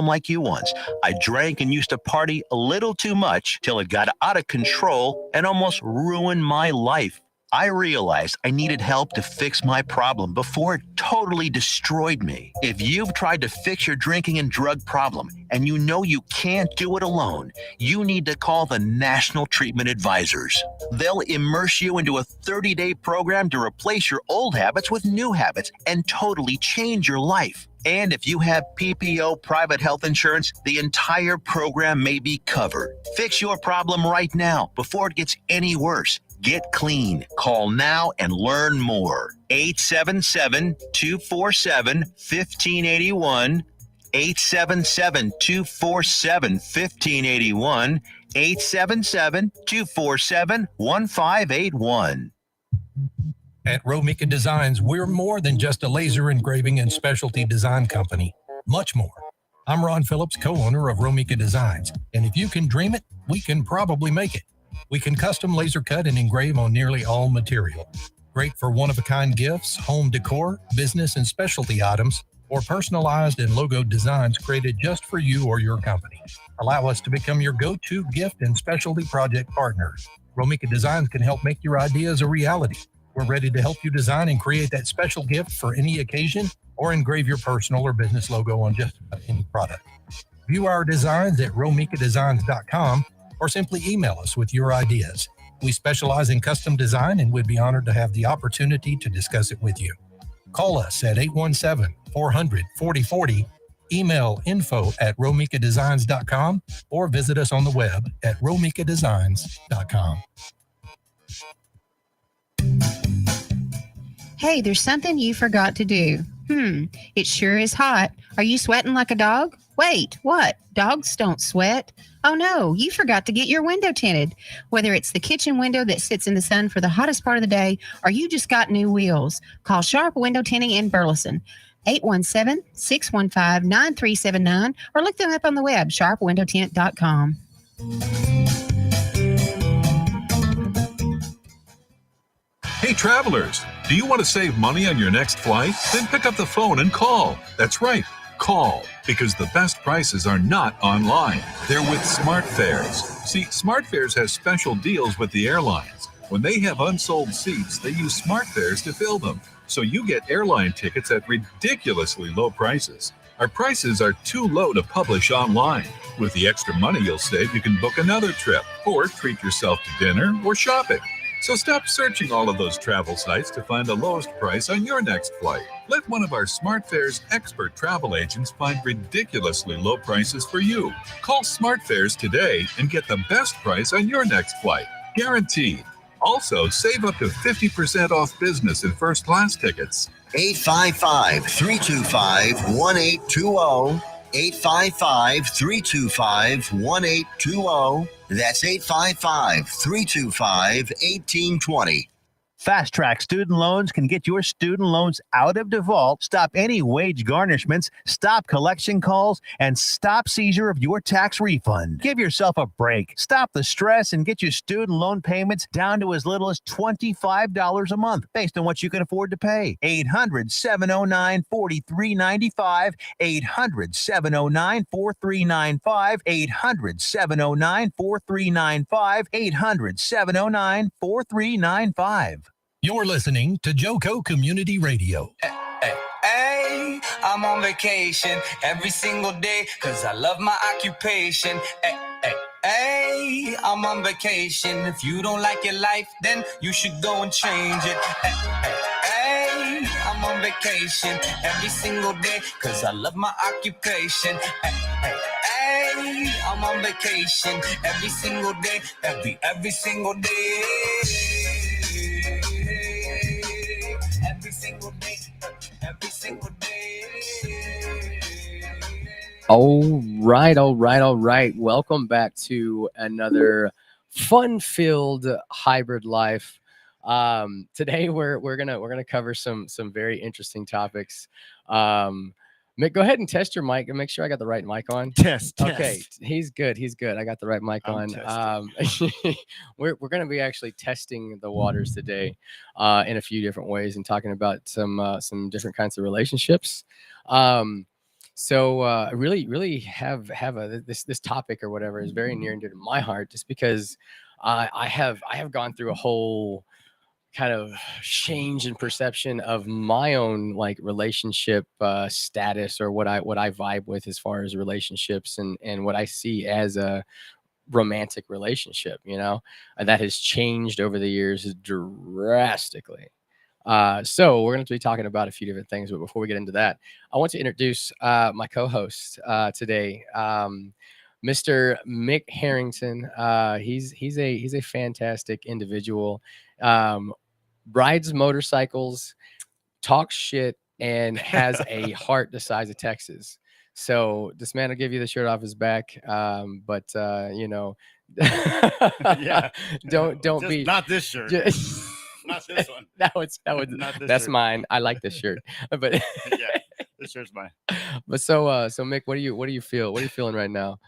like you once. I drank and used to party a little too much till it got out of control and almost ruined my life. I realized I needed help to fix my problem before it totally destroyed me. If you've tried to fix your drinking and drug problem and you know you can't do it alone, you need to call the National Treatment Advisors. They'll immerse you into a 30-day program to replace your old habits with new habits and totally change your life. And if you have PPO private health insurance, the entire program may be covered. Fix your problem right now before it gets any worse. Get clean. Call now and learn more. 877-247-1581. 877-247-1581. 877-247-1581. At Romika Designs, we're more than just a laser engraving and specialty design company. Much more. I'm Ron Phillips, co-owner of Romika Designs, and if you can dream it, we can probably make it. We can custom laser cut and engrave on nearly all material. Great for one-of-a-kind gifts, home decor, business and specialty items, or personalized and logoed designs created just for you or your company. Allow us to become your go-to gift and specialty project partner. Romika Designs can help make your ideas a reality. We're ready to help you design and create that special gift for any occasion or engrave your personal or business logo on just about any product. View our designs at romikadesigns.com or simply email us with your ideas. We specialize in custom design and would be honored to have the opportunity to discuss it with you. Call us at 817-400-4040, email info@romikadesigns.com, or visit us on the web at romikadesigns.com. Hey, there's something you forgot to do. It sure is hot. Are you sweating like a dog? Wait, what? Dogs don't sweat. Oh no, you forgot to get your window tinted. Whether it's the kitchen window that sits in the sun for the hottest part of the day, or you just got new wheels, call Sharp Window Tinting in Burleson. 817-615-9379, or look them up on the web, sharpwindowtint.com. Hey travelers, do you want to save money on your next flight? Then pick up the phone and call. That's right, call, because the best prices are not online. They're with SmartFares. See, SmartFares has special deals with the airlines. When they have unsold seats, they use SmartFares to fill them. So you get airline tickets at ridiculously low prices. Our prices are too low to publish online. With the extra money you'll save, you can book another trip or treat yourself to dinner or shopping. So stop searching all of those travel sites to find the lowest price on your next flight. Let one of our SmartFares expert travel agents find ridiculously low prices for you. Call SmartFares today and get the best price on your next flight. Guaranteed. Also, save up to 50% off business and first class tickets. 855-325-1820. 855-325-1820. That's 855-325-1820. Fast Track Student Loans can get your student loans out of default, stop any wage garnishments, stop collection calls, and stop seizure of your tax refund. Give yourself a break. Stop the stress and get your student loan payments down to as little as $25 a month based on what you can afford to pay. 800-709-4395. 800-709-4395. 800-709-4395. 800-709-4395. You're listening to Joco Community Radio. Hey, I'm on vacation every single day because I love my occupation. Hey, I'm on vacation. If you don't like your life, then you should go and change it. Hey, I'm on vacation every single day because I love my occupation. Hey, I'm on vacation every single day, every single day. Every single day, every single day. All right. Welcome back to another fun-filled hybrid life. Today we're gonna cover some very interesting topics. Mick, go ahead and test your mic and make sure I got the right mic on. Test. Okay, he's good. I got the right mic on. We're going to be actually testing the waters today in a few different ways and talking about some different kinds of relationships. So really have this topic or whatever is very near and dear to my heart, just because I have gone through a whole kind of change in perception of my own like relationship status, or what I vibe with as far as relationships, and what I see as a romantic relationship, and that has changed over the years drastically. So we're going to be talking about a few different things, but before we get into that, I want to introduce my co-host today, Mr. Mick Harrington. He's a fantastic individual. Um, Rides motorcycles, talks shit, and has a heart the size of Texas. So this man will give you the shirt off his back, but Yeah. don't Just be not this shirt. Not this one. Not this that's shirt. mine. I like this shirt, but Yeah, this shirt's mine. but so Mick, what do you feel? What are you feeling right now?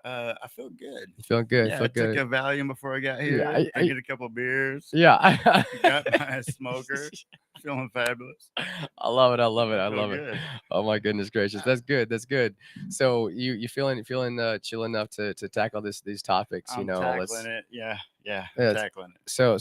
I feel good. You feeling good? Yeah, Feel I took good? a Valium before I got here. Yeah, I get a couple beers. Yeah. Got my smoker. Feeling fabulous. I love it. I love it. I Feel love it. good. Oh my goodness gracious. That's good. That's good. So you feeling chill enough to tackle these topics, I'm tackling it. Yeah, Yeah, tackling it. so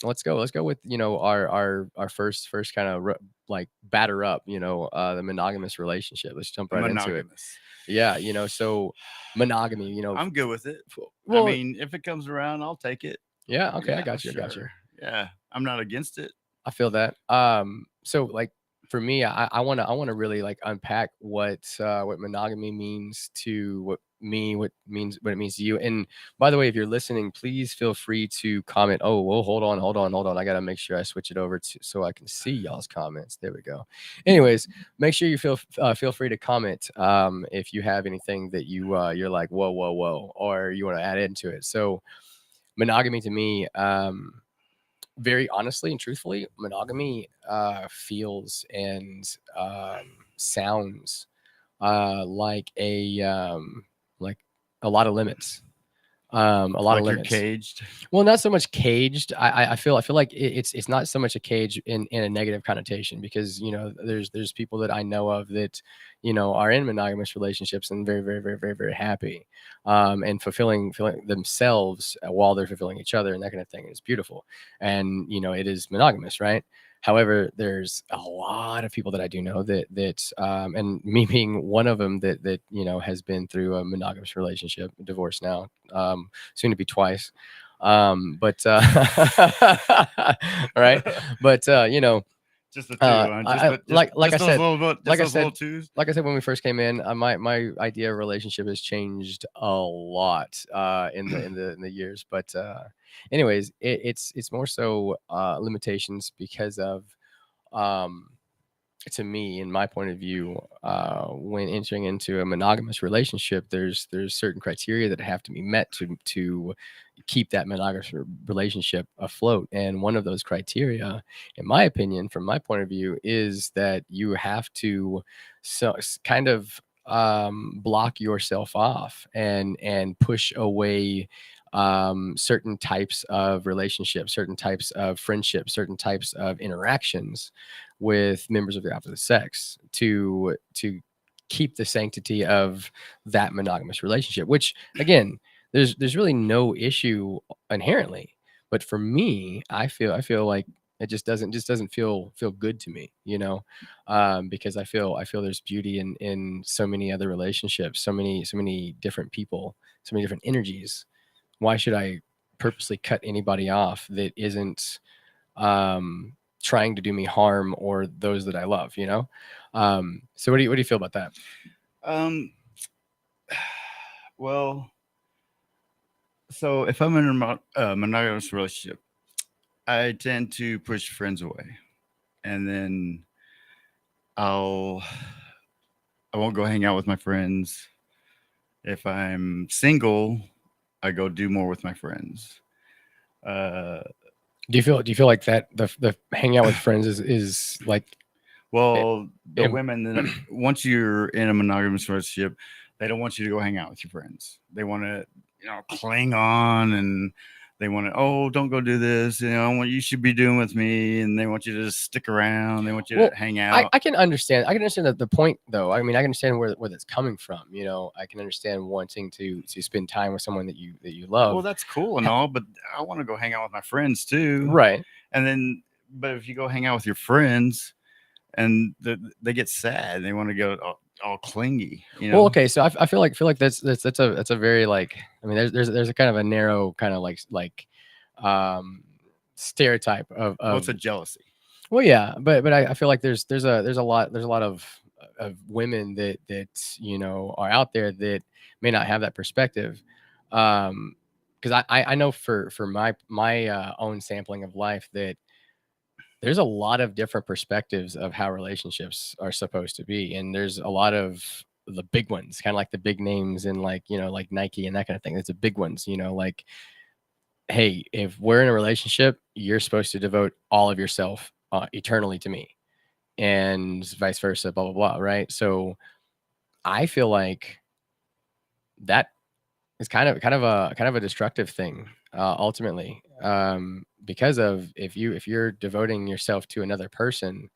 let's go with our first kind of like batter up, the monogamous relationship. Let's jump right into it. Monogamous. Yeah, so monogamy, I'm good with it. well, I mean, if it comes around, I'll take it. yeah, okay, I Yeah, got you. I got you. sure. Yeah, I'm not against it. I feel that. So like for me, I wanna really like unpack what monogamy means to what it means to you. And by the way, if you're listening, please feel free to comment. Oh, well, hold on. I gotta make sure I switch it over to so I can see y'all's comments. There we go. Anyways, make sure you feel free to comment if you have anything that you're like whoa, or you want to add into it. So monogamy to me, very honestly and truthfully, monogamy feels and sounds like a lot of limits. A lot Like of you're limits. caged. Well, not so much caged. I feel like it's not so much a cage in a negative connotation, because there's people that I know of that are in monogamous relationships and very very very very very happy, and fulfilling themselves while they're fulfilling each other and that kind of thing. It's beautiful, and it is monogamous, right? However, there's a lot of people that I do know that and me being one of them that has been through a monogamous relationship, divorced now, soon to be twice, but right, but Just the two. like I just said, those little twos. like I said when we first came in, my idea of relationship has changed a lot in the years. But anyways, it's more so limitations because of to me, in my point of view, when entering into a monogamous relationship, there's certain criteria that have to be met to keep that monogamous relationship afloat. And one of those criteria, in my opinion, from my point of view, is that you have to kind of block yourself off and push away certain types of relationships, certain types of friendships, certain types of interactions with members of the opposite sex to keep the sanctity of that monogamous relationship, which again, there's really no issue inherently. But for me, I feel like it just doesn't feel good to me, because I feel there's beauty in so many other relationships, so many different people, so many different energies. Why should I purposely cut anybody off that isn't trying to do me harm or those that I love, So what do you feel about that? Well, so if I'm in a monogamous relationship, I tend to push friends away, and then I won't go hang out with my friends. If I'm single, I go do more with my friends. Do you feel like that the hang out with friends is like, well, the women that once you're in a monogamous relationship, they don't want you to go hang out with your friends. They want to cling on and they want to, oh, don't go do this. You know, what you should be doing with me. And they want you to just stick around. They want you Well, to hang out. I can understand. I can understand the point, though. I mean, I can understand where that's coming from. You know, I can understand wanting to spend time with someone that you love. Well, that's cool and all, but I want to go hang out with my friends too. Right. And then, but if you go hang out with your friends and they get sad, they want to go all clingy, you know? Well, okay. So I feel like that's a very like, I mean, there's a kind of a narrow kind of um stereotype Well, it's a jealousy. well, yeah, but I feel like there's a lot of women that you know are out there that may not have that perspective. Because I know for my own sampling of life that there's a lot of different perspectives of how relationships are supposed to be, and there's a lot of the big ones, kind of like the big names and like you know like Nike and that kind of thing. It's the big ones, you know, like hey, if we're in a relationship, you're supposed to devote all of yourself eternally to me, and vice versa, blah blah blah. Right. So I feel like that is kind of a destructive thing ultimately, because of if you're devoting yourself to another person,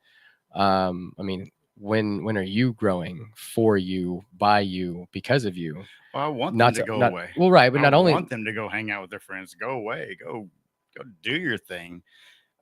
I mean, when are you growing for you, by you, because of you? Well, I want Not them to go not away. well, right, but not I only want them to go hang out with their friends. Go away. Go do your thing.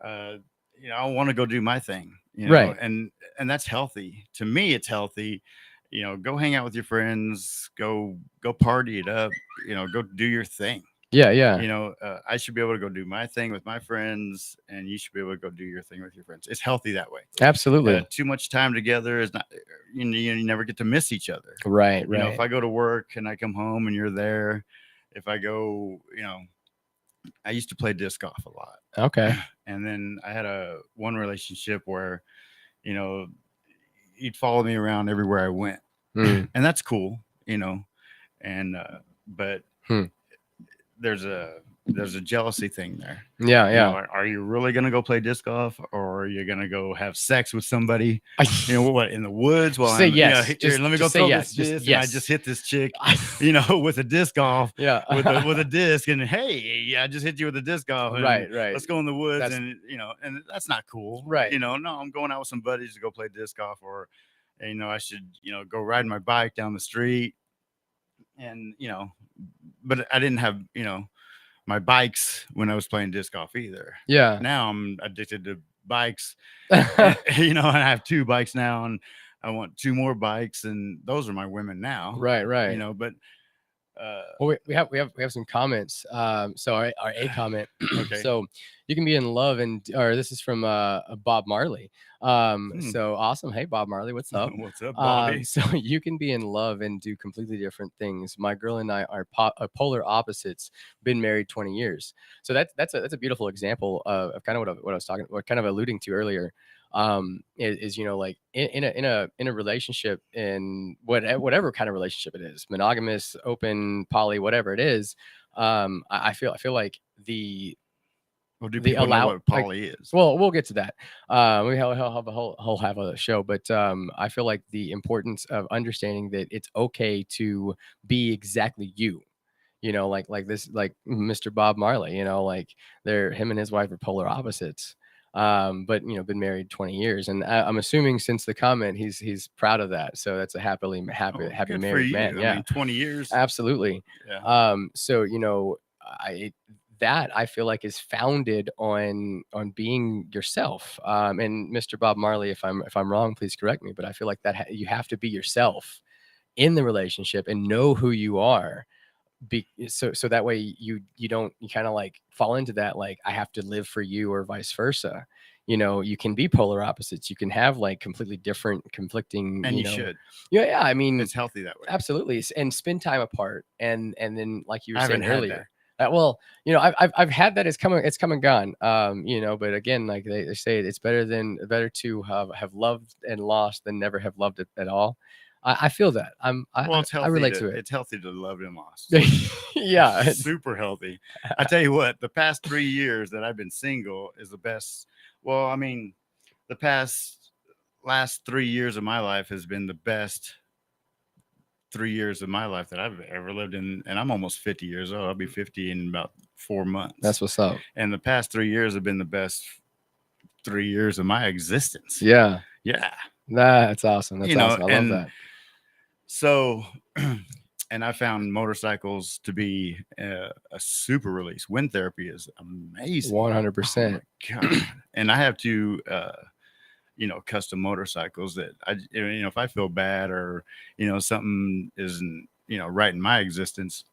You know, I want to go do my thing. You know, Right. and that's healthy. To me, it's healthy. You know, go hang out with your friends. Go party it up. You know, go do your thing. yeah. You know, I should be able to go do my thing with my friends, and you should be able to go do your thing with your friends. It's healthy that way. Absolutely. Too much time together is not. You never get to miss each other. Right. You know, Right. if I go to work and I come home and you're there, if I go, you know, I used to play disc golf a lot. Okay. And then I had one relationship where, you know, he'd follow me around everywhere I went. Hmm. And that's cool, you know. And but there's a jealousy thing there. Yeah. You Yeah. know, are you really gonna go play disc golf, or are you gonna go have sex with somebody? You know what, in the woods? Well, Say I'm, yes. Here, Just- let me just go say throw yes. this Just disc, and I yes. just hit this chick, you know, with a disc golf. Yeah. with a disc, and hey, I just hit you with a disc golf. And Right. let's go in the woods, That's- and you know, and that's not cool. Right. You know, no, I'm going out with some buddies to go play disc golf, or you know, I should, you know, go riding my bike down the street, and you know, but I didn't have, you know, my bikes when I was playing disc golf either. Yeah. Now I'm addicted to bikes, and, you know, and I have 2 bikes now, and I want 2 more bikes, and those are my women now. Right. Right. You know, but Well, we have some comments. So our A comment. Okay. So you can be in love or this is from Bob Marley. So awesome. Hey Bob Marley, what's up? What's up, Bobby? So you can be in love and do completely different things. My girl and I are polar opposites. Been married 20 years. So that's a beautiful example of kind of what I was kind of alluding to earlier. Is you know like in a relationship, in whatever kind of relationship it is, monogamous, open, poly, whatever it is. I feel like Well, do the people know allow what poly is? well, we'll get to that. We have a whole have a show, but I feel like the importance of understanding that it's okay to be exactly you. You know, like this, like Mr. Bob Marley. You know, like him and his wife are polar opposites. But you know, been married 20 years, and I'm assuming since the comment, he's proud of that. So that's a happy Oh, happy good for married you. man. I Yeah, mean, 20 years. absolutely. Yeah. So you know, I feel like is founded on being yourself. And Mr. Bob Marley, if I'm wrong, please correct me. But I feel like that you have to be yourself in the relationship and know who you are. So that way you kind of like fall into that, like I have to live for you or vice versa. You know, you can be polar opposites. You can have like completely different conflicting, And you know, should. yeah. I mean, It's healthy that way. absolutely, and spend time apart, and then like you were I saying haven't had earlier. Well, you know, I've had that. It's come and gone. You know, but again, like they say, it's better to have loved and lost than never have loved it at all. I feel that. Well, it's healthy. I relate to it. It's healthy to love and lost. Yeah. Super healthy. I tell you what, the past 3 years that I've been single is the best. Well, I mean, the last 3 years of my life has been the best 3 years of my life that I've ever lived in, and I'm almost 50 years old. I'll be 50 in about 4 months. That's what's up. And the past 3 years have been the best 3 years of my existence. Yeah. Yeah. That's awesome. That's You know, awesome. I love and that. So, and I found motorcycles to be a super release. Wind therapy is amazing. 100%. Oh my God. And I have to, custom motorcycles that if I feel bad or, something isn't, right in my existence,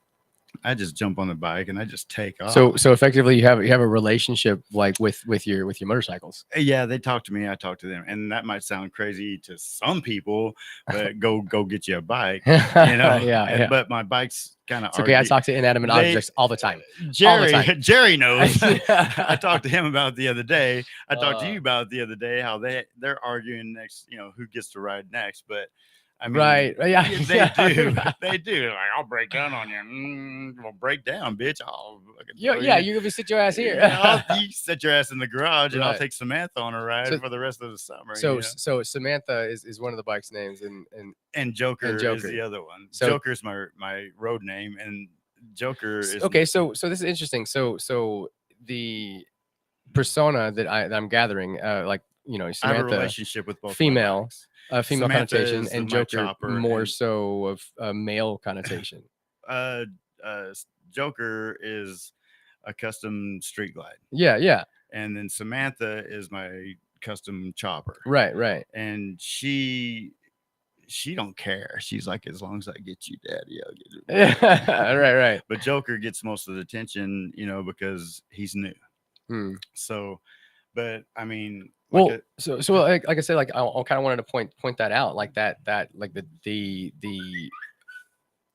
I just jump on the bike and I just take off. So effectively you have a relationship like with your motorcycles. Yeah, they talk to me, I talk to them, and that might sound crazy to some people, but go get you a bike, Yeah. But my bike's kind of It's okay. I talk to inanimate objects all the time. Jerry knows. Yeah. I talked to him about it the other day. I talked to Uh. you about it the other day, how they're arguing next, who gets to ride next. But I mean, Right. Yeah. they do. Right. They do. Like, I'll break down on you. Well, break down, bitch. I'll Yeah, you're gonna sit your ass here. You sit your ass in the garage, and I'll Right. take Samantha on a ride for the rest of the summer. So Samantha is one of the bike's names, and Joker is Joker. the other one. So- Joker's my road name, and Joker is okay. So this is interesting. So the persona that I'm gathering, like I have a Samantha, relationship with both my female, bikes. female Samantha connotation, is and my Joker chopper, more and- so of a male connotation. Joker is a custom street glide, Yeah. and then Samantha is my custom chopper. Right. And she don't care. She's like, as long as I get you, daddy, I'll get it. Right. But Joker gets most of the attention, because he's new. Hmm. So, but I mean, Well, so like I said, like I kind of wanted to point that out, like that like the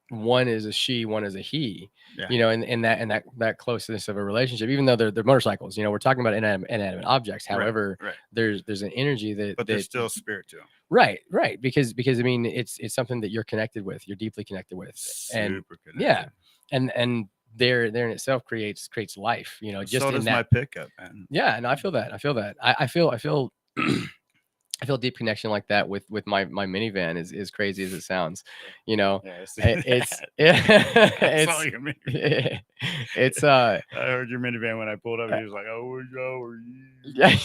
one is a she, one is a he, Yeah. and that closeness of a relationship, even though they're motorcycles, we're talking about inanimate objects. However, right. there's an energy But there's still spirit to them. right, because I mean it's something that you're connected with, you're deeply connected with, and Super connected. yeah, and there in itself creates life, just so in does that. my pickup, man. Yeah, and I feel that. I feel I feel deep connection like that with my minivan, as crazy as it sounds. Yes. It's I saw your minivan. it's I heard your minivan when I pulled up. He was like, "Oh, how are you?" yeah.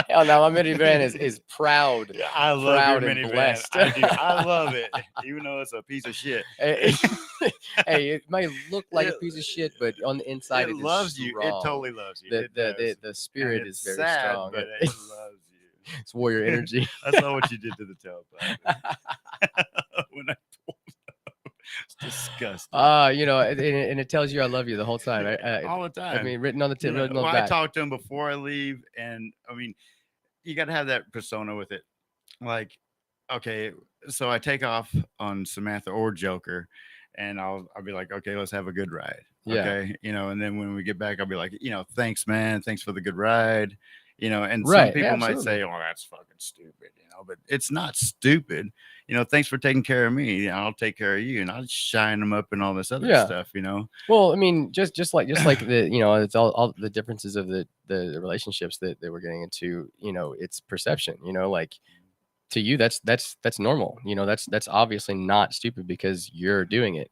Hell no, my minivan is proud. Yeah, I love proud your and minivan. blessed. I do. I love it, even though it's a piece of shit. Hey, it might look like a piece of shit, but on the inside It is loves you. It strong. totally loves you. The It does. the spirit And is it's very sad, strong. but it loves you. It's warrior energy. I saw what you did to the tailpipe when I pulled up. It's disgusting. And it tells you I love you the whole time. All the time. I mean, written on the tip, written on the I back. talk to him before I leave, and I mean, you got to have that persona with it. Like, okay, so I take off on Samantha or Joker, and I'll be like, okay, let's have a good ride. Yeah. Okay, and then when we get back, I'll be like, thanks, man, thanks for the good ride. And Right, some people yeah, might say, oh, that's fucking stupid, but it's not stupid. Thanks for taking care of me. I'll take care of you, and I'll shine them up and all this other Yeah. stuff. Well, I mean, just like the it's all the differences of the relationships that we're getting into. It's perception. Like to you, that's normal. That's obviously not stupid because you're doing it.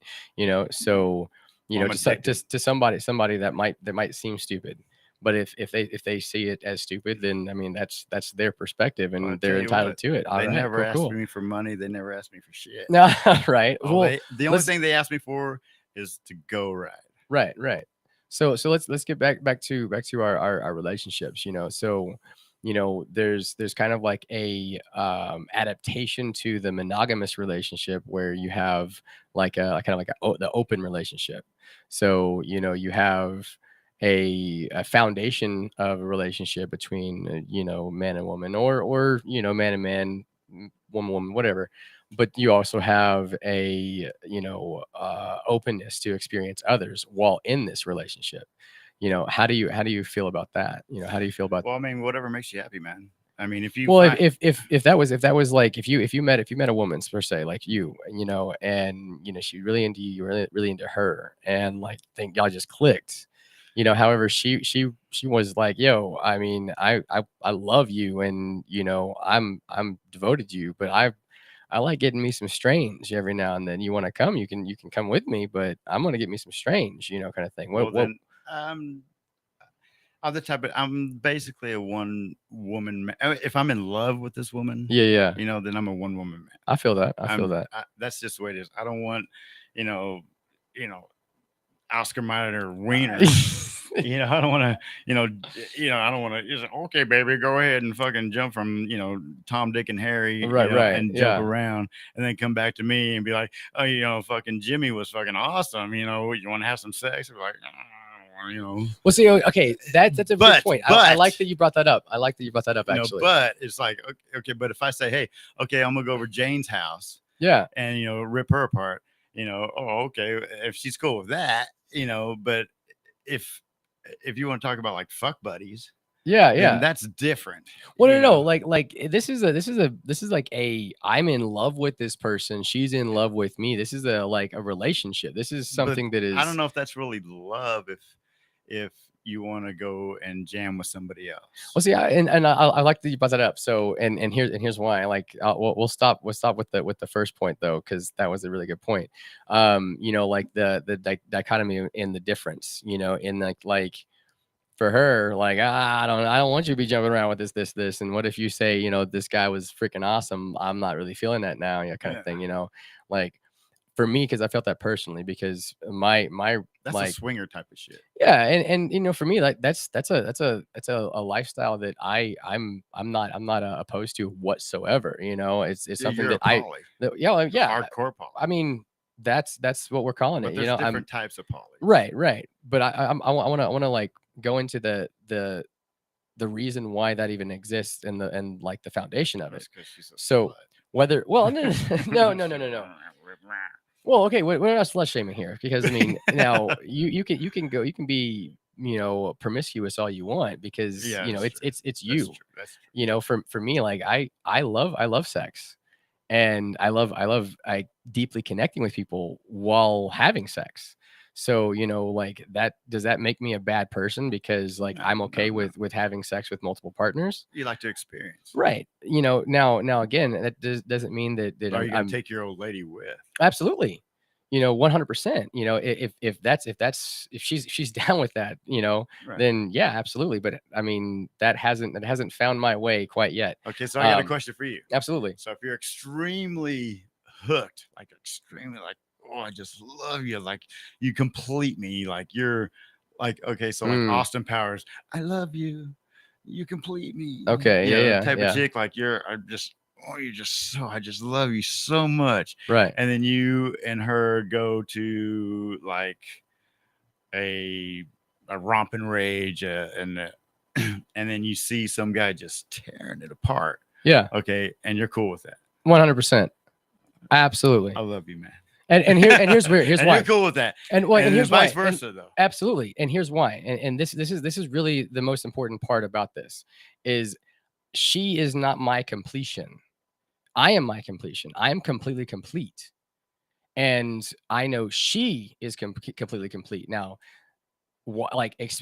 So Well, I'm just like addicted. to somebody that might seem stupid. But if they see it as stupid, then I mean that's their perspective, and Well, I'll they're tell you entitled what, to it. All They right, never asked cool. me for money. They never asked me for shit. No, right. Well, Well, the only let's- thing they asked me for is to go ride. Right. So let's get back to our relationships. So there's kind of like a adaptation to the monogamous relationship where you have like a kind of like the open relationship. So you have a foundation of a relationship between man and woman, or man and man, woman, whatever. But you also have a openness to experience others while in this relationship. How do you feel about that? How do you feel about Well, I mean, whatever makes you happy, man. I mean, if you well, find- if that was like if you met a woman per se, like you, and she really into you, you're really into her, and like think y'all just clicked. However, she was like, yo, I mean, I love you, and I'm devoted to you, but I like getting me some strange every now and then. You want to come, you can come with me, but I'm gonna get me some strange, kind of thing. Well, What then, I'm the type of I'm basically a one woman man. If I'm in love with this woman, yeah. then I'm a one woman man. I feel that. I feel that. That's just the way it is. I don't want, you know, Oscar Mayer wiener. I don't want to, I don't want to. Just okay, baby, go ahead and fucking jump from, Tom, Dick, and Harry, Right, and jump around, and then come back to me and be like, oh, fucking Jimmy was fucking awesome. You want to have some sex? Like, Well, see, okay, that's a good point. I like that you brought that up. Actually, but it's like, okay, but if I say, hey, okay, I'm gonna go over Jane's house, and rip her apart, oh, okay, if she's cool with that, but if you want to talk about like fuck buddies, then that's different. Well, no, like this is like I'm in love with this person, she's in love with me. This is a relationship. This is something that is, I don't know if that's really love if you want to go and jam with somebody else. Well, see, I like that you brought that up. So, and here's why. Like, we'll stop with the first point though, because that was a really good point. Like the dichotomy in the difference. In like for her, like, I don't want you to be jumping around with this, and what if you say, this guy was freaking awesome? I'm not really feeling that now, kind of thing. Like for me, because I felt that personally, because my that's like a swinger type of shit. Yeah, and for me, like that's a lifestyle that I'm not opposed to whatsoever. It's something You're that hardcore poly. I mean, that's what we're calling But it. there's different types of poly. Right. But I want to like go into the reason why that even exists and like the foundation of it. So whether no. Well, okay, we're not slut shaming here, because I mean, now you can be promiscuous all you want, because it's you. That's true. For me, like I love sex, and I deeply connecting with people while having sex. So like that, does that make me a bad person because like I'm okay with having sex with multiple partners? You like to experience, right? Now again, that doesn't mean that are you gonna take your old lady with? Absolutely. 100%. If she's down with that, then yeah, absolutely. But I mean, that hasn't found my way quite yet. Okay, so I got a question for you. Absolutely. So if you're extremely hooked, like extremely like, oh, I just love you, like you complete me, like you're like, okay, so like Austin Powers, I love you, you complete me. Okay, type of chick, like I just love you so much. Right. And then you and her go to like a romp and rage, and then you see some guy just tearing it apart. Yeah. Okay. And you're cool with that. 100%. Absolutely. I love you, man. And here's why. You're cool with that. And here's vice why. versa, though. Absolutely. And here's why. And this is really the most important part about this is she is not my completion. I am my completion. I am completely complete. And I know she is completely complete. Now,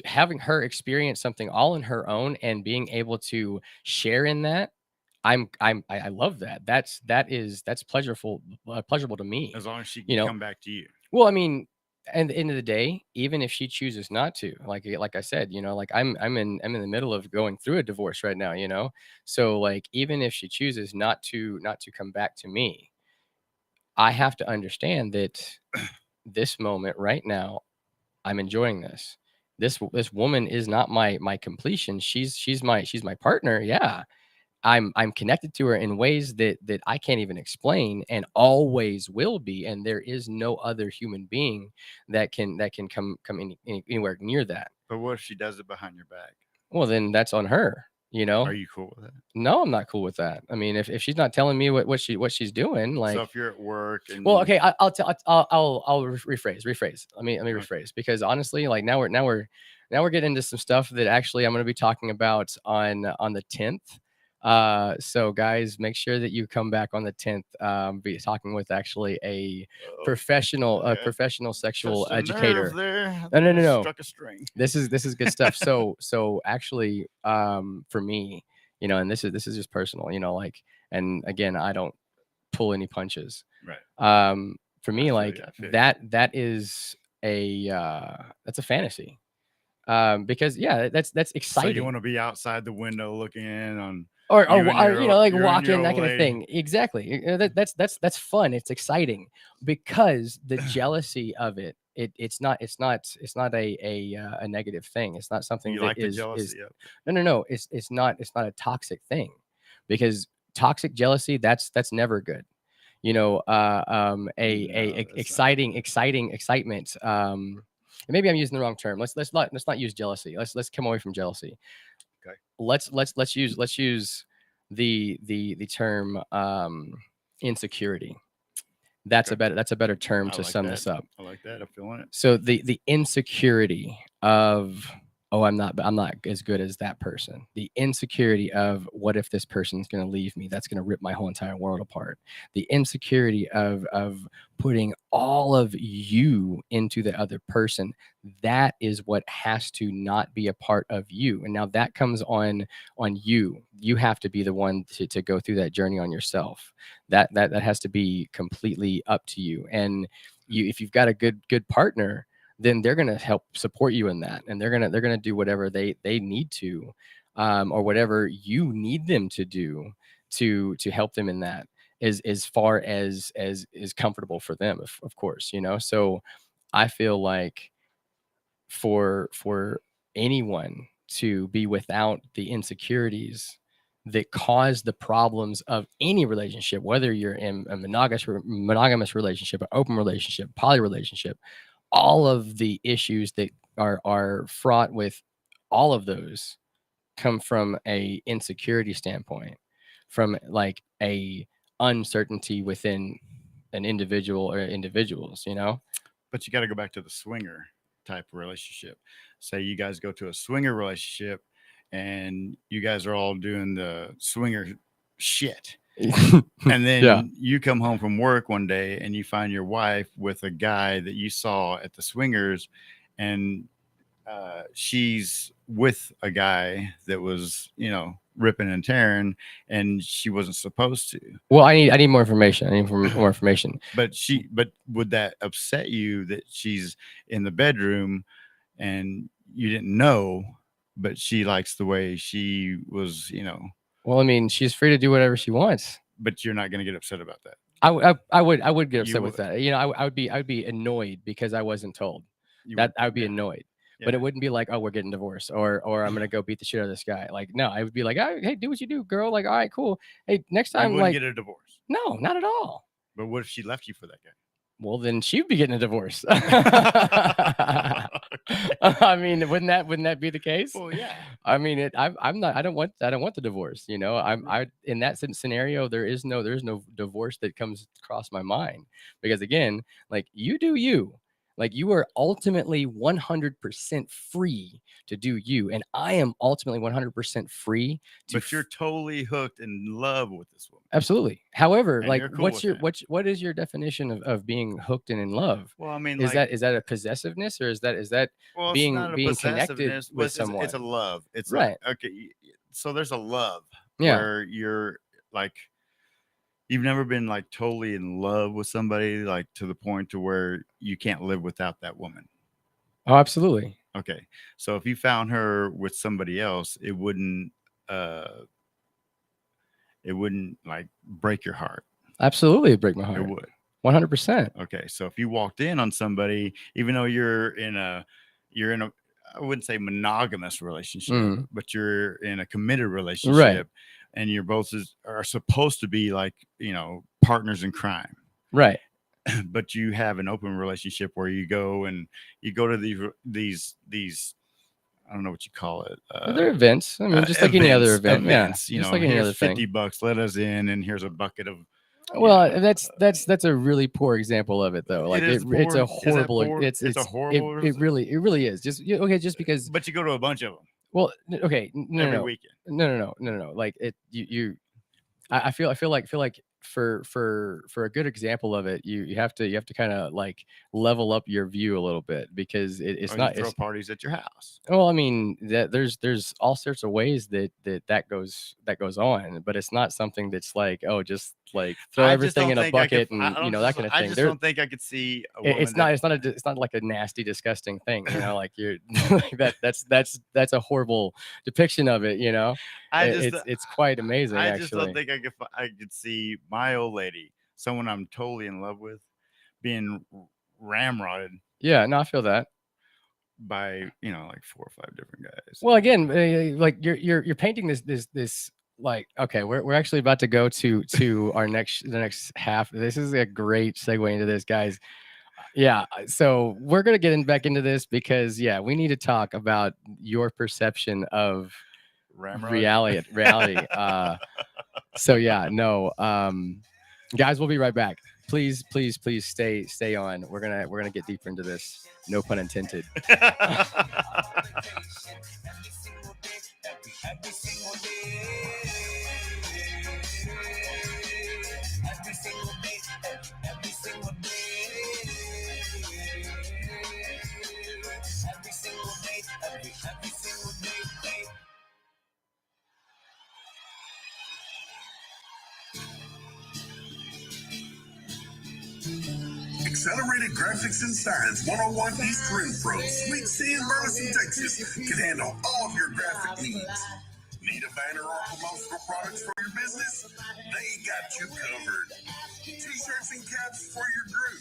having her experience something all on her own and being able to share in that, I love that. That's pleasurable to me. As long as she can come back to you. Well, I mean, at the end of the day, even if she chooses not to, like I said, like I'm in the middle of going through a divorce right now, so like even if she chooses not to come back to me, I have to understand that this moment right now, I'm enjoying this. This woman is not my completion. She's my partner. Yeah. I'm connected to her in ways that I can't even explain, and always will be. And there is no other human being that can come anywhere near that. But what if she does it behind your back? Well, then that's on her. Are you cool with that? No, I'm not cool with that. I mean, if she's not telling me what she's doing, like, so if you're at work and well, okay, I'll rephrase. Let me rephrase, because honestly, like now we're getting into some stuff that actually I'm going to be talking about on the 10th. So guys, make sure that you come back on the 10th. Be talking with actually a professional sexual educator. No. Struck a string. This is good stuff. So actually, for me, and this is just personal, like, and again, I don't pull any punches. Right. For me, feel like you, I feel you. that is that's a fantasy. Because yeah, that's So exciting. you want to be outside the window looking in on or you and your you know, old- like you and walk your in, that old kind of lady. thing. Exactly. That's fun. It's exciting because the jealousy of it's not a negative thing. It's not something You that like the is jealousy of it. no. It's not a toxic thing, because toxic jealousy, that's never good. You know, No, that's not excitement. And maybe I'm using the wrong term. Let's not use jealousy. Let's come away from jealousy. Okay. Let's use the term insecurity. That's Okay. a better term I to like sum that. this up. I like that. I'm feeling it. So the insecurity of, oh, I'm not as good as that person. The insecurity of, what if this person's going to leave me? That's going to rip my whole entire world apart. The insecurity of putting all of you into the other person. That is what has to not be a part of you. And now that comes on you. You have to be the one to go through that journey on yourself. That has to be completely up to you. And if you've got a good partner, then they're going to help support you in that, and they're going to do whatever they need to, or whatever you need them to do to help them in that, as far as is comfortable for them, of course, you know. So I feel like for anyone to be without the insecurities that cause the problems of any relationship, whether you're in a monogamous relationship, an open relationship, poly relationship, all of the issues that are fraught with all of those come from a insecurity standpoint, from like a uncertainty within an individual or individuals, you know. But you got to go back to the swinger type relationship. Say you guys go to a swinger relationship and you guys are all doing the swinger shit. And then Yeah. you come home from work one day and you find your wife with a guy that you saw at the swingers, and she's with a guy that was, you know, ripping and tearing, and she wasn't supposed to. Well, I need more information. I need more information. But would that upset you that she's in the bedroom and you didn't know, but she likes the way she was, you know? Well, I mean, she's free to do whatever she wants. But you're not going to get upset about that. I would get upset You with would. that. You know, I would be annoyed because I wasn't told. I would be annoyed. But Yeah. it wouldn't be like, oh, we're getting divorced, or I'm gonna go beat the shit out of this guy. Like, no, I would be like, oh, hey, do what you do, girl. Like, all right, cool. Hey, next You time, wouldn't like, get a divorce. no, not at all. But what if she left you for that guy? Well, then she'd be getting a divorce. I mean, wouldn't that be the case? Well, yeah. I mean, I'm not. I don't want the divorce. You know, I in that scenario, there is no divorce that comes across my mind, because again, like, you do you. Like, you are ultimately 100% free to do you, and I am ultimately 100% free to. But you're totally hooked in love with this woman. Absolutely. However, And like, you're cool what's with your that. what is your definition of being hooked and in love? Well, I mean, Is that a possessiveness, or is that well, it's being not a connected possessiveness, but with it's someone? a love. It's Right. like, okay, so there's a love Yeah. where you're like, you've never been like totally in love with somebody, like to the point to where you can't live without that woman. Oh, absolutely. Okay, so if you found her with somebody else, it wouldn't like break your heart. Absolutely, it'd break my It heart. would. 100%. Okay, so if you walked in on somebody, even though you're in a I wouldn't say monogamous relationship, Mhm. but you're in a committed relationship, and you're both are supposed to be like, you know, partners in crime. Right. But you have an open relationship where you go to these I don't know what you call it. They're events. I mean, just like any other event. Events, Yeah. you Just know, like any here's other $50, thing. let us in, and here's a bucket of. Well, you know, that's a really poor example of it, though. Like, is it's a poor. Is that horrible. poor? It's a horrible. it really is. Just okay, just because. But you go to a bunch of them. Well, okay, every weekend. No. Like, I feel like for a good example of it, you have to kind of like level up your view a little bit, because it's Or not. you throw parties at your house. Well, I mean, that there's all sorts of ways that goes on, but it's not something that's like, oh, just like throw I just everything don't in a think I could- bucket I and don't that just- kind of I thing. just There- don't think I could see a woman. it's not it's not like a nasty, disgusting thing, like you're like that's a horrible depiction of it, it's quite amazing. I actually, just don't think I could see my old lady, someone I'm totally in love with, being ramrodded yeah, no, I feel that. by like 4 or 5 different guys. Well, again, like you're painting this like, okay, we're actually about to go to the next half. This is a great segue into this, guys. Yeah, so we're gonna get back into this because we need to talk about your perception of Ramrod? reality. So guys, we'll be right back. Please stay on. We're gonna get deeper into this. No pun intended. Every single day, every single day, every single day, every single day, every single day. Accelerated Graphics and Science 101 East Renfro, Sweet C in Burleson, Texas, can handle all of your graphic needs. Need a banner or promotional products for your business? They got you covered. T-shirts and caps for your group.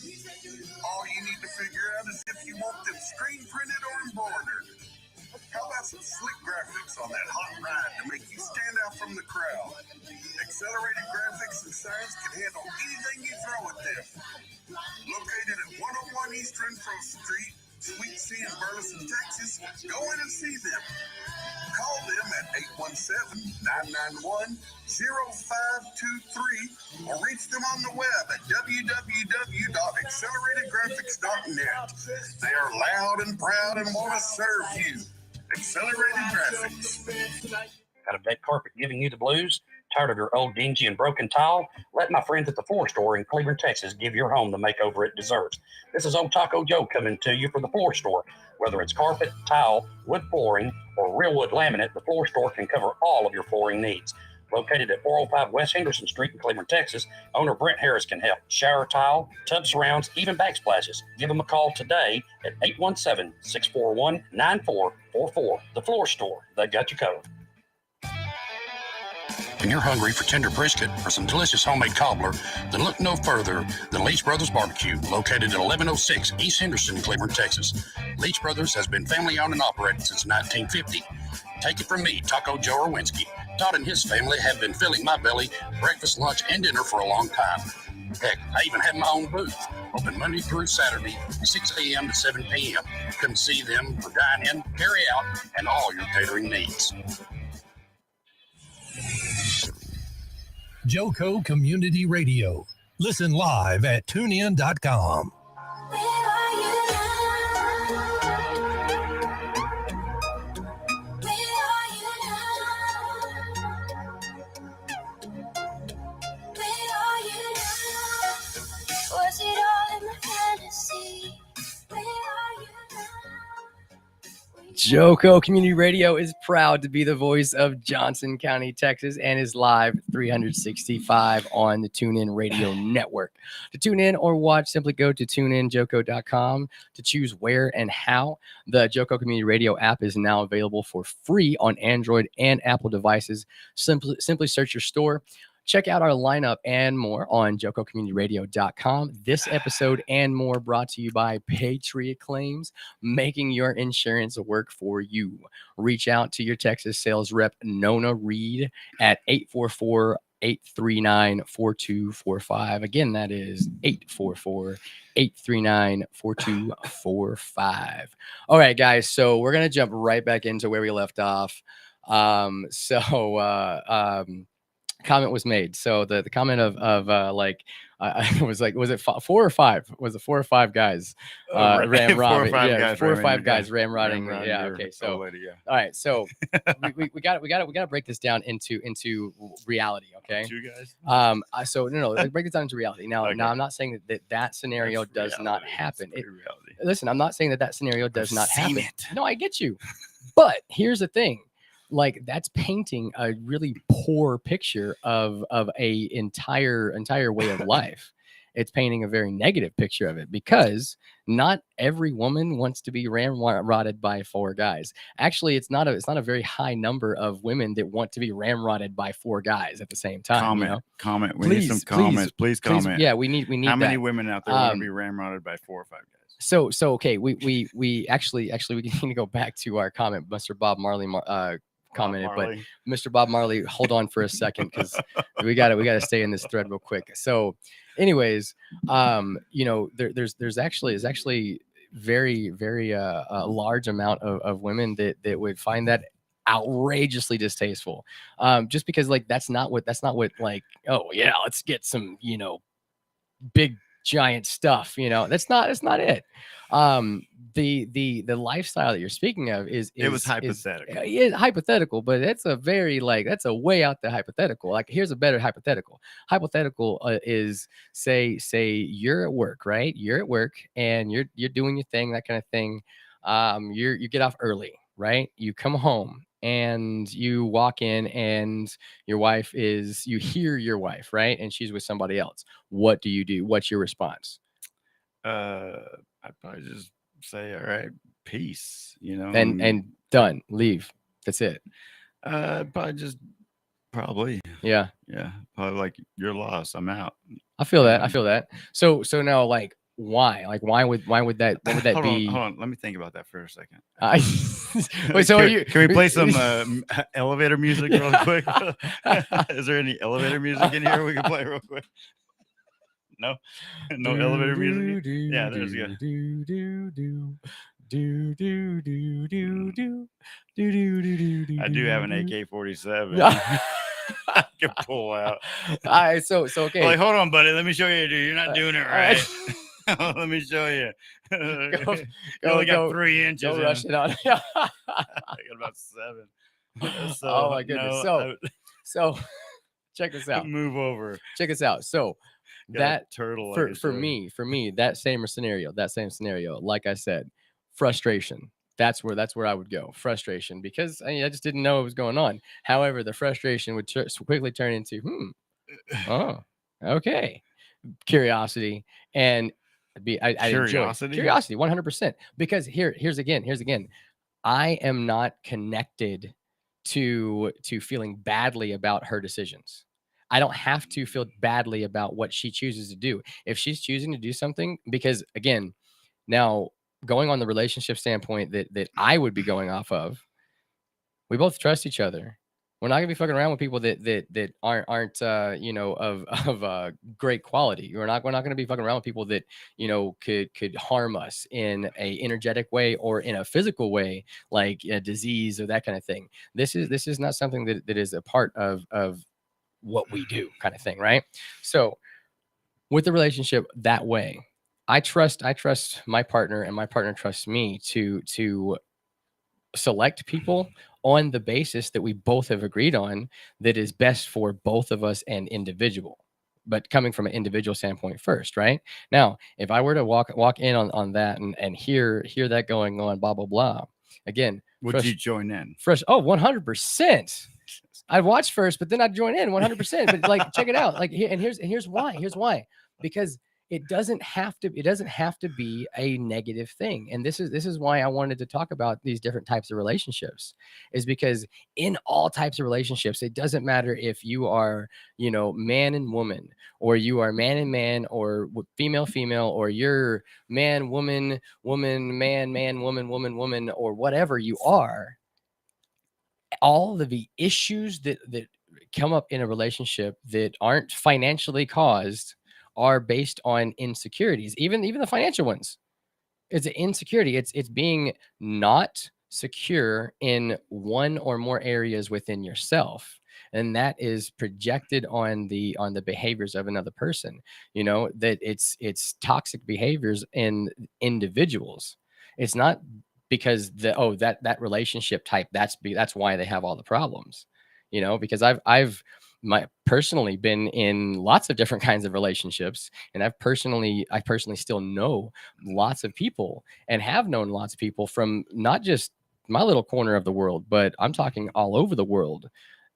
All you need to figure out is if you want them screen printed or embroidered. How about some slick graphics on that hot ride to make you stand out from the crowd? Accelerated Graphics and Science can handle anything you throw at them. Located at 101 East Renfro Street, Sweet C in Burleson, Texas, go in and see them. Call them at 817-991-0523 or reach them on the web at www.acceleratedgraphics.net. They are loud and proud and want to serve you. Accelerated Graphics. Got a bed carpet giving you the blues? Tired of your old dingy and broken tile? Let my friends at the Floor Store in Cleveland, Texas give your home the makeover it deserves. This is Old Taco Joe coming to you for the Floor Store. Whether it's carpet, tile, wood flooring, or real wood laminate, the Floor Store can cover all of your flooring needs. Located at 405 West Henderson Street in Cleveland, Texas, owner Brent Harris can help. Shower tile, tub surrounds, even backsplashes. Give them a call today at 817-641-9444. The Floor Store, they got you covered. When you're hungry for tender brisket or some delicious homemade cobbler, then look no further than Leach Brothers Barbecue, located at 1106 East Henderson, Cleveland, Texas. Leach Brothers has been family-owned and operated since 1950. Take it from me, Taco Joe Orwinski. Todd and his family have been filling my belly breakfast, lunch, and dinner for a long time. Heck, I even have my own booth, open Monday through Saturday, 6 a.m. to 7 p.m. Come see them for dine-in, carry out, and all your catering needs. Joco Community Radio. Listen live at tunein.com. Was it all in my fantasy? Where are you now? Joco Community Radio is proud to be the voice of Johnson County, Texas, and is live 365 on the TuneIn Radio Network. To tune in or watch, simply go to tuneinjoco.com to choose where and how. The Joco Community Radio app is now available for free on Android and Apple devices. Simply search your store. Check out our lineup and more on jococommunityradio.com. This episode and more brought to you by Patriot Claims, making your insurance work for you. Reach out to your Texas sales rep, Nona Reed, at 844-839-4245. Again, that is 844-839-4245. All right, guys, so we're going to jump right back into where we left off. Comment was made. So the comment of I was like, was it 4 or 5? Was it 4 or 5 guys ramrodding? 4 or 5 guys. 4 or 5 guys ramrodding. Yeah. Okay. So all right. So we got to break this down into reality. Okay. 2 guys. So no. Let's break this down into reality. Now, Okay. now I'm not saying that scenario does not happen. Reality. Listen, I'm not saying that scenario does not happen. It. No, I get you. But here's the thing. like that's painting a really poor picture of a entire way of life. It's painting a very negative picture of it, because not every woman wants to be ramrodded by 4 guys. Actually, it's not a very high number of women that want to be ramrodded by 4 guys at the same time. Comment. We need some comments. Please comment. Yeah, we need. How many that. women out there want to be ramrodded by 4 or 5 guys? So okay, we actually we need to go back to our comment. Mr. Bob Marley commented, but Mr. Bob Marley, hold on for a second, because we got to stay in this thread real quick. So, anyways, there's actually very large amount of women that would find that outrageously distasteful, just because like that's not what like, oh yeah, let's get some big giant stuff, that's not it. The lifestyle that you're speaking of is it was hypothetical. Is hypothetical, but that's a very that's a way out the hypothetical. Like, here's a better hypothetical. Is say you're at work, right? You're at work and you're doing your thing, that kind of thing. You get off early, right? You come home and you walk in and you hear your wife, right? And she's with somebody else. What do you do? What's your response? I'd probably just say, all right, peace, and done, leave. That's it. Probably. Yeah. Probably like, you're lost. I'm out. I feel that. So now, like, why? Like, why would that be? Hold on. Let me think about that for a second. Wait, so can we play some elevator music real quick? Is there any elevator music in here we can play real quick? No elevator music. Yeah, there's good. I do have an AK-47. I can pull out. All right, so okay. Like, got, hold on, buddy. Let me show you, dude. You're not doing it right. Let me show you. You only got 3 inches. Go rush it on. I got about 7. So, oh my goodness. So check this out. Move over. Check this out. So that turtle for me, that same scenario, like I said, frustration. That's where I would go. Frustration, because I just didn't know what was going on. However, the frustration would quickly turn into, oh, okay, curiosity, and curiosity, 100%. Because here's again, I am not connected to feeling badly about her decisions. I don't have to feel badly about what she chooses to do. If she's choosing to do something, because again, now going on the relationship standpoint that I would be going off of, we both trust each other. We're not gonna be fucking around with people that aren't of great quality. We're not gonna be fucking around with people that could harm us in a energetic way or in a physical way, like a disease or that kind of thing. This is not something that is a part of what we do, kind of thing, right? So with the relationship that way, I trust my partner, and my partner trusts me to select people on the basis that we both have agreed on that is best for both of us and individual, but coming from an individual standpoint first, right? Now, if I were to walk in on that and hear that going on, blah blah blah, again, would you join in? 100%. I'd watch first, but then I'd join in 100%. But like, check it out. Like, here's why. Because it doesn't have to be a negative thing. And this is why I wanted to talk about these different types of relationships, is because in all types of relationships, it doesn't matter if you are, man and woman, or you are man and man, or female, or you're man, woman, man, woman, or whatever you are. All of the issues that come up in a relationship that aren't financially caused are based on insecurities, even the financial ones. It's an insecurity. It's being not secure in one or more areas within yourself, and that is projected on the behaviors of another person. That it's toxic behaviors in individuals. It's not because that relationship type, that's why they have all the problems, because I've personally been in lots of different kinds of relationships, and I personally still know lots of people, and have known lots of people from not just my little corner of the world, but I'm talking all over the world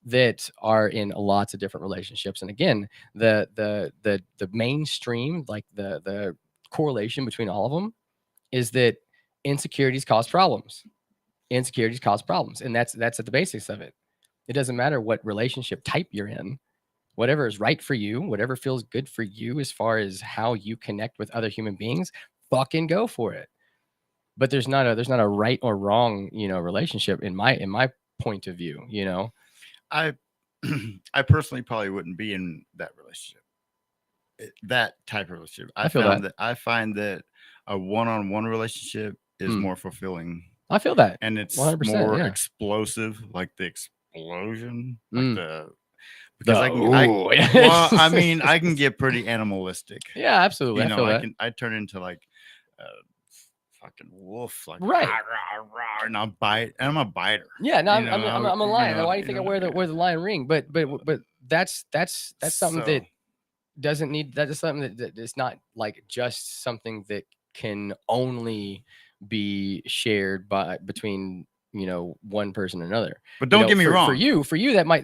that are in lots of different relationships. And again, the mainstream, like the correlation between all of them is that insecurities cause problems. Insecurities cause problems. And that's at the basics of it. It doesn't matter what relationship type you're in. Whatever is right for you, whatever feels good for you as far as how you connect with other human beings, fucking go for it. But there's not a right or wrong, relationship in my point of view, I I personally probably wouldn't be in that relationship. That type of relationship. I feel that. I find that a one-on-one relationship is more fulfilling. I feel that. And it's 100%, more yeah. explosive, like the explosion, Mm. like because Ooh. I mean, I can get pretty animalistic. Yeah, absolutely. You I know, feel that. I turn into like fucking wolf, like Right. rah, rah, rah, and I'll bite. And I'm a biter. Yeah, no, You know, I'm a lion. you know, Why do you think I wear the lion ring? But that's something that doesn't need. That is something that is not like just something that can only be shared between one person and another. But don't get me wrong. For you that might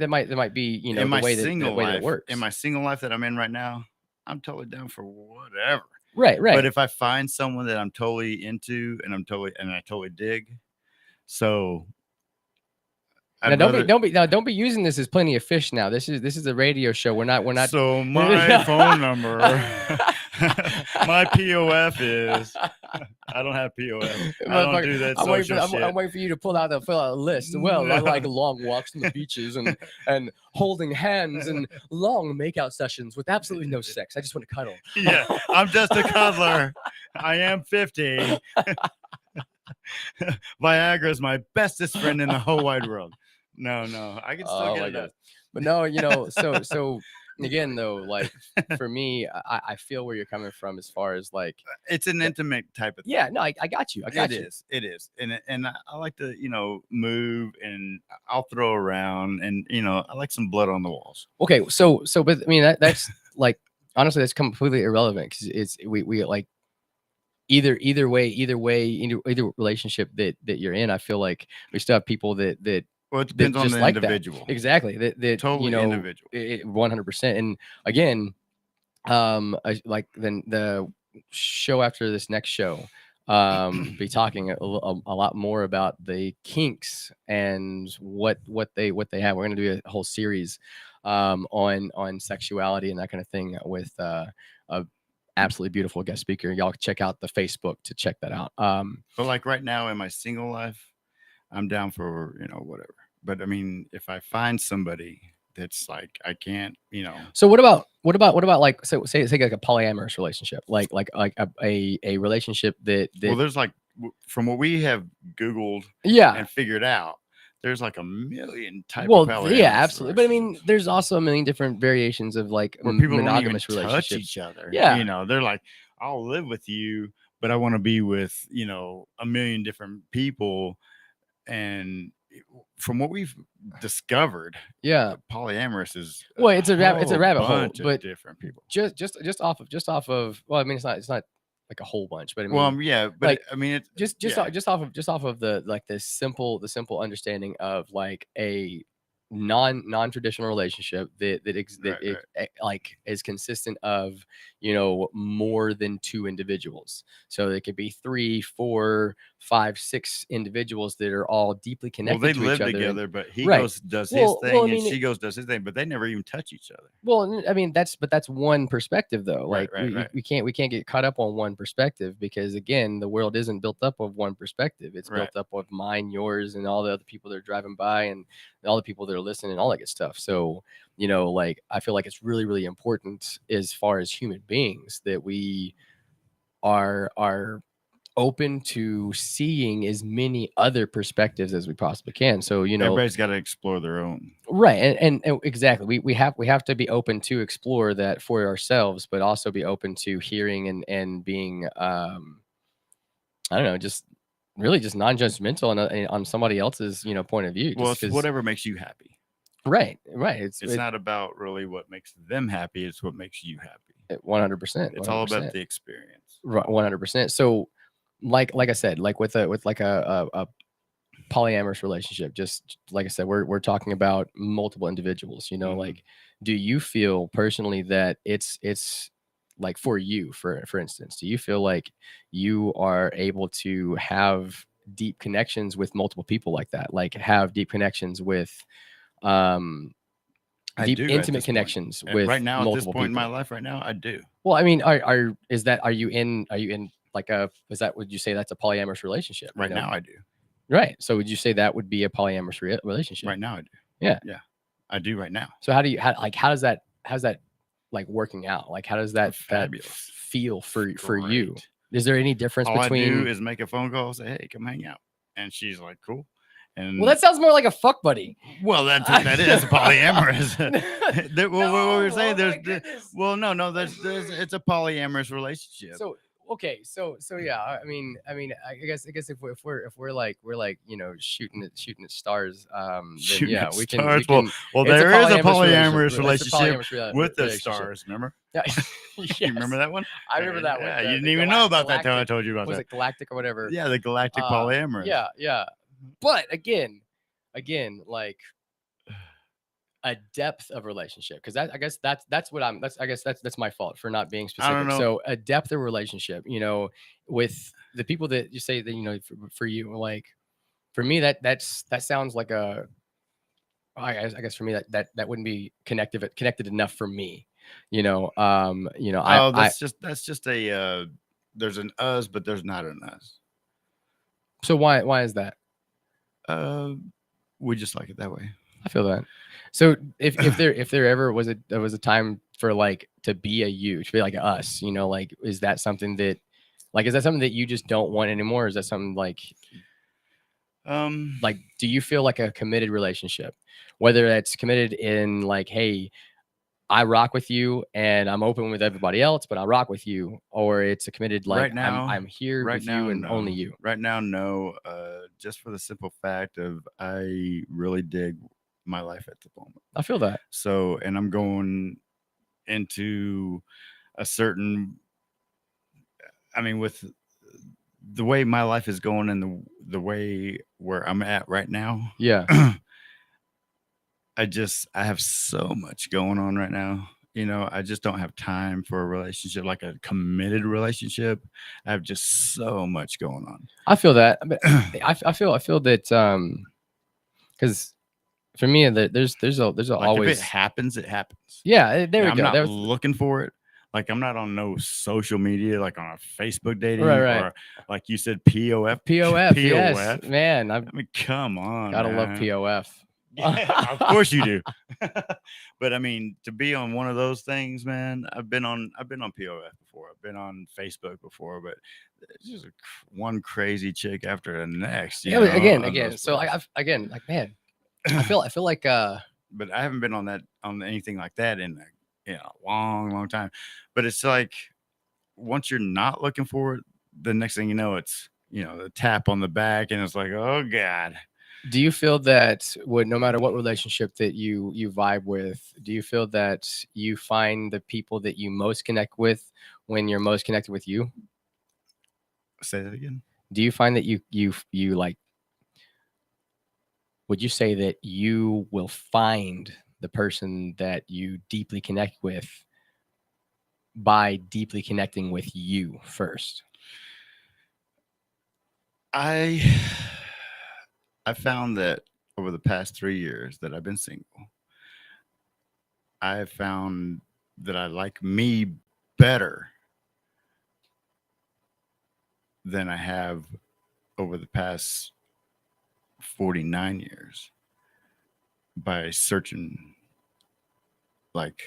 be in the my way that single life, that works. in my single life that I'm in right now, I'm totally down for whatever. Right. But if I find someone that I'm totally into and I totally dig, so don't be using this as plenty of fish now. This is a radio show. We're not. So my phone number, my POF is. I don't have POF. I don't do that social shit. I'm waiting for you to fill out a list. Well, I like long walks on the beaches and holding hands and long makeout sessions with absolutely no sex. I just want to cuddle. Yeah, I'm just a cuddler. I am 50. Viagra is my bestest friend in the whole wide world. No, I can still get it. But no, so again though, like for me, I feel where you're coming from as far as like it's an intimate type of thing. Yeah, no, I got you. It is, and I like to move, and I'll throw around, and I like some blood on the walls. Okay, so but I mean that's like honestly that's completely irrelevant because we like either relationship that you're in. I feel like we still have people that well, it depends on the like individual. That. Exactly. That totally individual. 100%. And again, like then the show after this next show, be talking a lot more about the kinks and what they have. We're gonna do a whole series on sexuality and that kind of thing with a absolutely beautiful guest speaker. Y'all check out the Facebook to check that out. But like right now in my single life, I'm down for whatever. But I mean, if I find somebody that's like I can't, So what about like say like a polyamorous relationship, like a relationship that well, there's like from what we have Googled, and figured out, there's like a million types. Well, yeah, absolutely. But I mean, there's also a million different variations of like where people monogamous don't even relationships. touch each other. Yeah, they're like, I'll live with you, but I want to be with a million different people. And from what we've discovered, polyamorous is it's a rabbit hole, but different people. Just off of. Well, I mean, it's not like a whole bunch, but I mean, but like, I mean, it's just off of the like the simple understanding of like a non-traditional relationship that like is consistent of more than two individuals. So it could be 3, 4, 5, 6 individuals that are all deeply connected. Well, they to live each other. together, but he does his thing, and she does his thing, but they never even touch each other. Well, I mean that's one perspective though. Like right. we can't get caught up on one perspective because again, the world isn't built up of one perspective. It's built up of mine, yours, and all the other people that are driving by and all the people that are listening and all that good stuff. So like I feel like it's really, really important as far as human beings that we are open to seeing as many other perspectives as we possibly can. So everybody's got to explore their own, right? And exactly, we have to be open to explore that for ourselves, but also be open to hearing and being I don't know, just really just non-judgmental on somebody else's point of view. Well, it's whatever makes you happy. Right. It's not about really what makes them happy. It's what makes you happy. 100%. It's all about the experience. Right. 100%. So like I said, like with a polyamorous relationship, just like I said, we're talking about multiple individuals, you know, like, do you feel personally that it's like for you, for instance, do you feel like you are able to have deep connections with multiple people like that, like have deep connections with I deep do at intimate this point. connections And with right now, at this multiple point in my people? life, right now, I do. Well, I mean, are you in like would you say that's a polyamorous relationship? Right You know? now, I do. Right. So would you say that would be a polyamorous relationship? Right now, I do. Yeah. Yeah, I do right now. So how's that like working out? Like how does that Fabulous. feel for you? Great. Is there any difference All between? I do is make a phone call, say, "Hey, come hang out," and she's like, "Cool." And Well, that sounds more like a fuck buddy. well, that's what that is. Polyamorous. What we were saying, oh my there's goodness. no, there's it's a polyamorous relationship. So okay, so yeah, I mean, I guess if we're like you know shooting at stars, then Shooting yeah, at we can. stars. Well, it's there is a polyamorous It's a relationship polyamorous with the relationship. stars. Remember? Yeah, You yes. remember that one? I remember that one. Yeah, The- you didn't the even know about that till I galactic- told you about Was that. it galactic or whatever? Yeah, the galactic polyamorous. Yeah. But again, like a depth of relationship, because I guess that's what I'm. That's my fault for not being I don't specific. know. So a depth of relationship, you know, with the people that you say that you know for you, like for me that sounds like a. I guess for me that wouldn't be connected enough for me, you know. Oh, that's just a there's an us, but there's not an us. So why is that? We just like it that way. I feel that. So if there ever was a time for like to be a you, to be like a us, you know, like is that something that you just don't want anymore? Or is that something like do you feel like a committed relationship, whether that's committed in like, hey, I rock with you and I'm open with everybody else, but I rock with you, or it's a committed like Right now, I'm here right with now, you and no. only you. Right now, no. Just for the simple fact of I really dig my life at the moment. I feel that. So, and I'm going into a certain. I mean, with the way my life is going and the way where I'm at right now. Yeah. I have so much going on right now. You know, I just don't have time for a relationship, like a committed relationship. I have just so much going on. I feel that. But I feel that because for me there's Like always if it happens, it happens. Yeah, there we I'm go. not looking for it. Like I'm not on no social media, like on a Facebook dating, Right. or like you said, POF. Yes, man. I mean, come on, gotta love man. POF. Yeah, of course you do. But I mean, to be on one of those things, man, I've been on POF before. I've been on Facebook before, but it's just one crazy chick after the next. Yeah, but again. So I've again, like, man, I feel like but I haven't been on anything like that in a long time. But it's like once you're not looking for it, the next thing you know, it's the tap on the back, and it's like, oh God. Do you feel that no matter what relationship that you vibe with, do you feel that you find the people that you most connect with when you're most connected with you? Say that again. Do you find that you like, would you say that you will find the person that you deeply connect with by deeply connecting with you first? I found that over the past 3 years that I've been single, I have found that I like me better than I have over the past 49 years by searching. Like,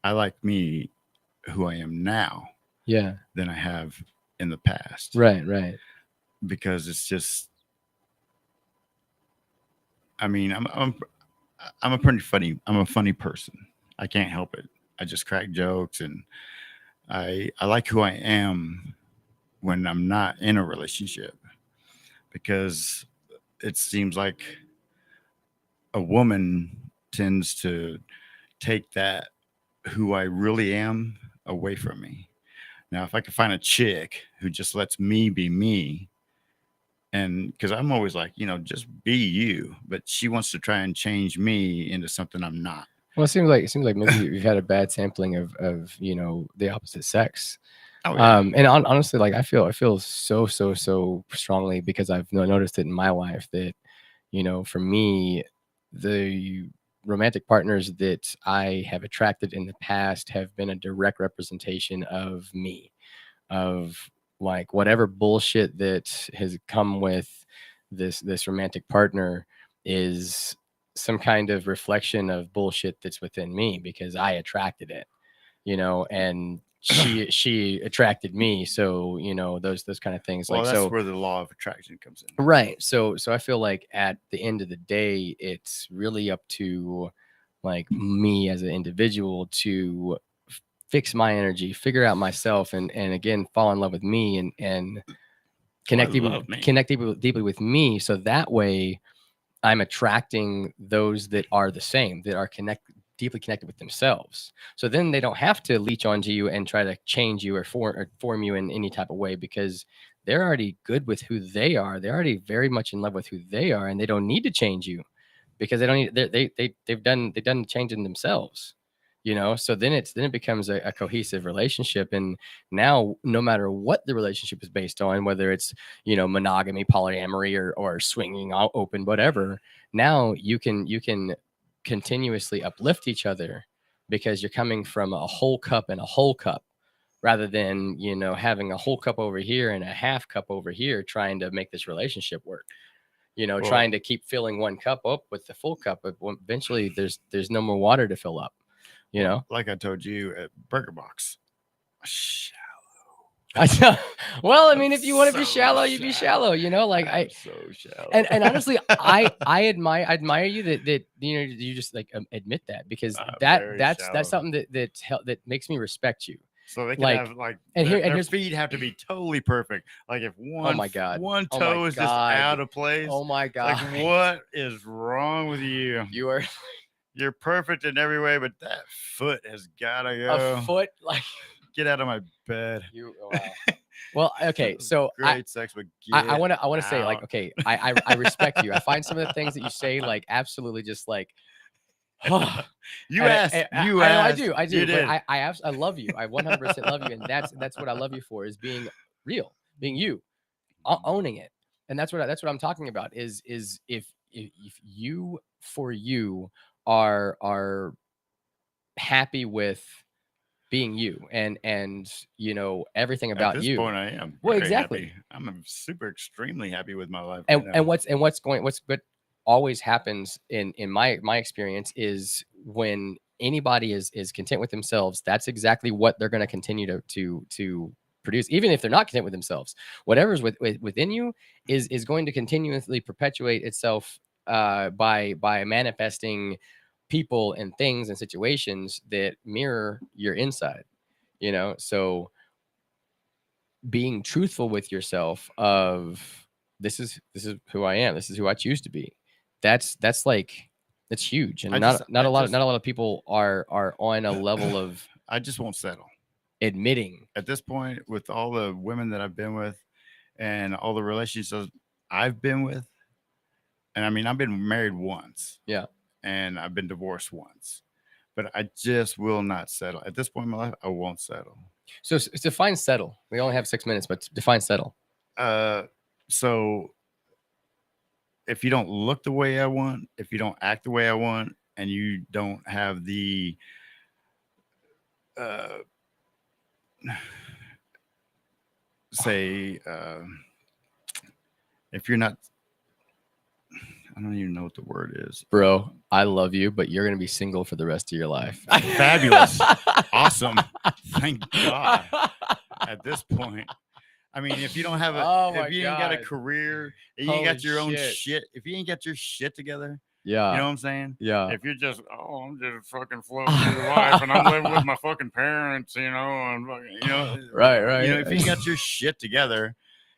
I like me who I am now than I have in the past. Right. Because it's just, I mean, I'm a funny person. I can't help it. I just crack jokes, and I like who I am when I'm not in a relationship, because it seems like a woman tends to take that who I really am away from me. Now, if I could find a chick who just lets me be me And because I'm always like, just be you, but she wants to try and change me into something I'm not. Well, it seems like maybe you've had a bad sampling of the opposite sex. Oh, yeah. And honestly, like I feel so strongly because I've noticed it in my life that, for me, the romantic partners that I have attracted in the past have been a direct representation of me, of like whatever bullshit that has come with this romantic partner is some kind of reflection of bullshit that's within me because I attracted it, and she attracted me. So, those kind of things. Well, like, that's so where the law of attraction comes in. right. So I feel like at the end of the day, it's really up to like me as an individual to fix my energy, figure out myself, and again, fall in love with me and connect deeply with me. So that way I'm attracting those that are the same, that are deeply connected with themselves. So then they don't have to leech onto you and try to change you or form you in any type of way because they're already good with who they are. They're already very much in love with who they are, and they don't need to change you because they don't need. They've done the change in themselves. So then it becomes a cohesive relationship, and now no matter what the relationship is based on, whether it's monogamy, polyamory, or swinging open, whatever, now you can continuously uplift each other because you're coming from a whole cup and a whole cup rather than having a whole cup over here and a half cup over here trying to make this relationship work. Trying to keep filling one cup up with the full cup, but eventually there's no more water to fill up. Like I told you at Burger Box, well, I mean, if you want to be shallow, you be shallow. Like so shallow. And honestly, I admire you that you just like admit that because that's something that makes me respect you. So they can have their feet have to be totally perfect. Like if one toe is just out of place. Oh my God. Like what is wrong with you? You're perfect in every way, but that foot has gotta go. A foot, like get out of my bed. Wow. Well, okay, so great sex, but I want to say like, okay, I respect you. I find some of the things that you say like absolutely just like. You asked. I do. But I love you. I 100% love you, and that's what I love you for is being real, being you, owning it, and that's what I'm talking about. Is if you for you are happy with being you and everything about At this you. point I am. Well, exactly. Happy. I'm super extremely happy with my life. And what always happens in my experience is when anybody is content with themselves, that's exactly what they're going to continue to produce, even if they're not content with themselves. Whatever's within you is going to continuously perpetuate itself by manifesting people and things and situations that mirror your inside. So being truthful with yourself of this is who I am, this is who I choose to be, that's huge, and not a lot of people are on a level of I just won't settle. Admitting at this point with all the women that I've been with and all the relationships I've been with, and I mean I've been married once, and I've been divorced once, but I just will not settle at this point in my life. I won't settle. So define settle. We only have 6 minutes, but define settle. So if you don't look the way I want, if you don't act the way I want, and you don't have the if you're not, I don't even know what the word is. Bro, I love you, but you're going to be single for the rest of your life. Fabulous. Awesome. Thank God. At this point, I mean, if you don't have if you ain't got a career, if you ain't got your own shit, if you ain't got your shit together, you know what I'm saying? Yeah. If you're just, I'm just fucking floating through life and I'm living with my fucking parents, and right. If you ain't got your shit together,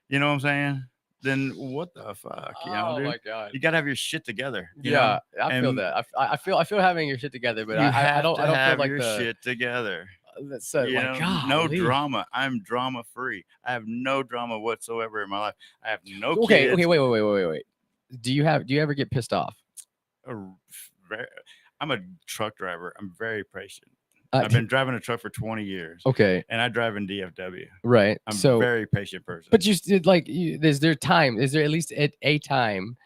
you know what I'm saying? Then what the fuck, dude? My God. You gotta have your shit together. I feel that. I feel having your shit together, but I don't feel like your shit together. That's You like, know, no golly. drama. I'm drama free. I have no drama whatsoever in my life. I have no Okay, kids. okay, wait. Do you ever get pissed off? I'm a truck driver. I'm very patient. Uh, I've been driving a truck for 20 years, Okay, and I drive in DFW. right. I'm So, a very patient person. but is there time? Is there at least a time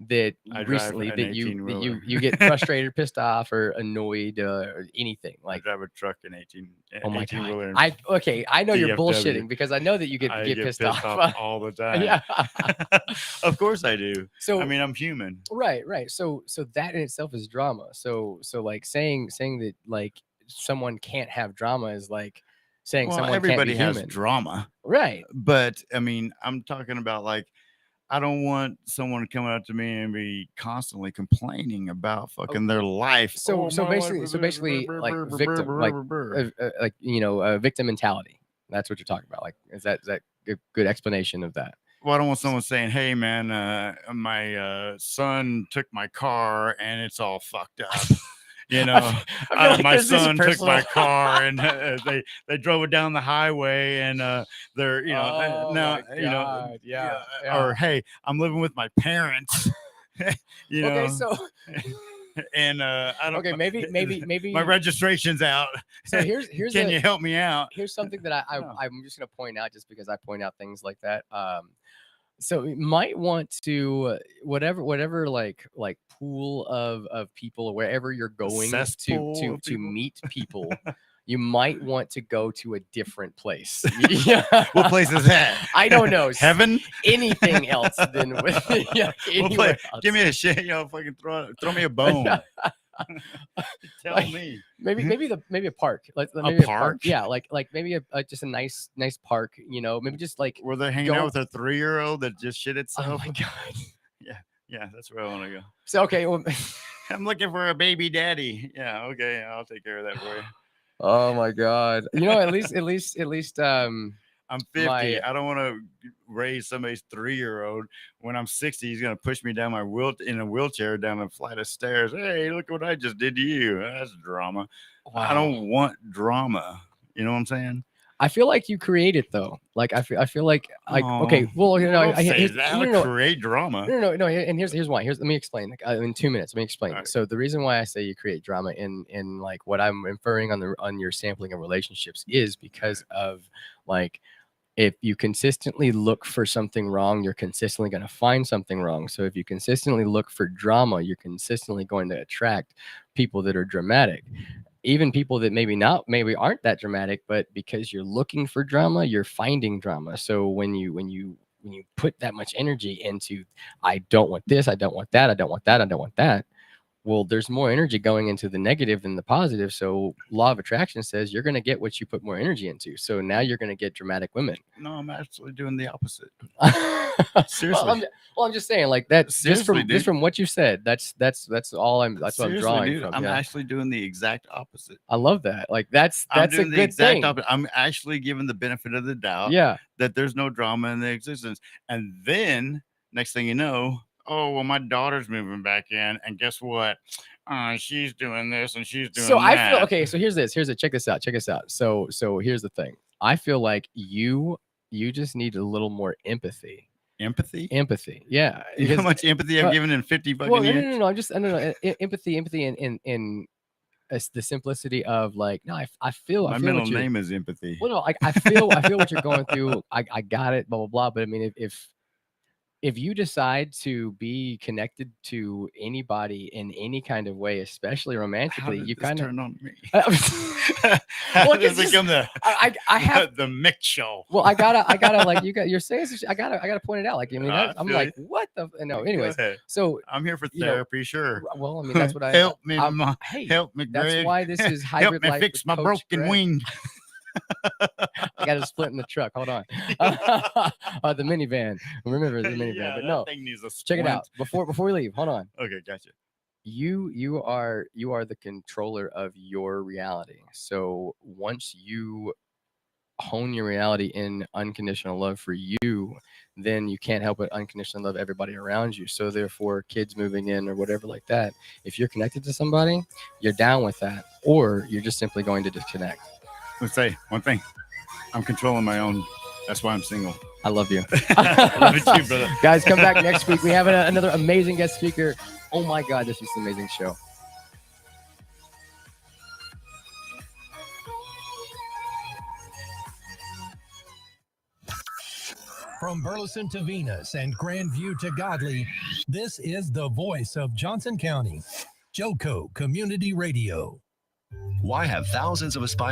that I drive recently an that you 18-wheeler. you get frustrated, pissed off, or annoyed, or anything I like? drive a truck in 18. Oh my 18-wheeler. god! I know you're DFW. bullshitting because I know that you I get pissed off. all the time. Yeah. Of course I do. So I mean, I'm human. right. So that in itself is drama. So like saying that like someone can't have drama is like saying Well, someone everybody can't be has human. drama, Right. but I mean, I'm talking about like I don't want someone coming up to me and be constantly complaining about fucking their life. So Oh, so my basically life- so basically like victim like victim mentality. That's what you're talking about. Like is that a good explanation of that? Well, I don't want someone saying, "Hey, man, my son took my car and it's all fucked up." You know, I feel like my this is son took my personal. car and they drove it down the highway and they're Oh now my God, yeah. or hey, I'm living with my parents. You know, Okay, so and I don't. okay, maybe my registration's out. So here's Can you help me out? here's something that No. I'm just gonna point out just because I point out things like that. So you might want to whatever like pool of people wherever you're going cesspool to of people? meet people. You might want to go to a different place. Yeah. What place is that? I don't know. Heaven? Anything else than yeah, What anywhere place? else. Give me a shit. Fucking throw me a bone. Tell Like, me. maybe a park. Like A maybe park? Yeah, like maybe a just a nice park. Maybe just like Were they hanging Go- out with a 3-year-old that just shit oh itself? my god. Yeah, that's where I want to go. So okay, well, I'm looking for a baby daddy. Yeah, okay, I'll take care of that for you. oh my god. At least I'm 50. My- I don't want to raise somebody's 3-year-old. When I'm 60, he's gonna push me down in a wheelchair down a flight of stairs. Hey, look what I just did to you. That's drama. I Wow. don't want drama. You know what I'm saying? I feel like you create it though. Like I feel like Oh, okay. Well, don't say here's- that. no, I no, no. create drama. No. And here's why. Let me explain. Like, in 2 minutes, let me explain. All right. So the reason why I say you create drama in like what I'm inferring on your sampling of relationships is because of like if you consistently look for something wrong, you're consistently going to find something wrong. So if you consistently look for drama, you're consistently going to attract people that are dramatic. Even people that maybe aren't that dramatic, but because you're looking for drama, you're finding drama. So when you put that much energy into, I don't want this, I don't want that, I don't want that, I don't want that. Well, there's more energy going into the negative than the positive. So law of attraction says you're going to get what you put more energy into. So now you're going to get dramatic women. No, I'm actually doing the opposite. Seriously. Well, I'm just saying like that Seriously, just from what you said, that's all what I'm drawing dude, from. I'm yeah. actually doing the exact opposite. I love that. Like that's I'm a doing the good exact thing. opposite. I'm actually giving the benefit of the doubt Yeah. that there's no drama in the existence. And then next thing you know, oh well, my daughter's moving back in, and guess what? She's doing this and she's doing So that. I feel okay. So here's it. Check this out. So here's the thing. I feel like you just need a little more empathy. Empathy? Yeah. You know how much empathy I've given in 50 fucking years? No. I'm just no. Empathy in the simplicity of like no. I feel My middle name is empathy. Well, no. Like I feel what you're going through. I got it. Blah blah blah. But I mean, if you decide to be connected to anybody in any kind of way, especially romantically, you kind of turn on me. Well, This it's become the I have the Mick show. well, I gotta like you're saying some shit, I gotta point it out. Like I mean, I'm feel like, you. what the no. Go Anyways, ahead. so I'm here for you know, therapy, sure. well, I mean, that's what I help me, hey, help me, that's Greg. why this is hybrid help me life fix with my Coach broken Greg. wing. I got a split in the truck. Hold on, the minivan. Remember the minivan? Yeah, but that no, thing needs a check it splint. out before we leave. Hold on. Okay, gotcha. You are the controller of your reality. So once you hone your reality in unconditional love for you, then you can't help but unconditionally love everybody around you. So therefore, kids moving in or whatever like that, if you're connected to somebody, you're down with that, or you're just simply going to disconnect. Let's say one thing. I'm controlling my own. That's why I'm single. I love you. Love you too, brother. Guys, come back next week. We have another amazing guest speaker. Oh my God, this is an amazing show. From Burleson to Venus and Grandview to Godley, this is the voice of Johnson County, Joco Community Radio. Why have thousands of aspiring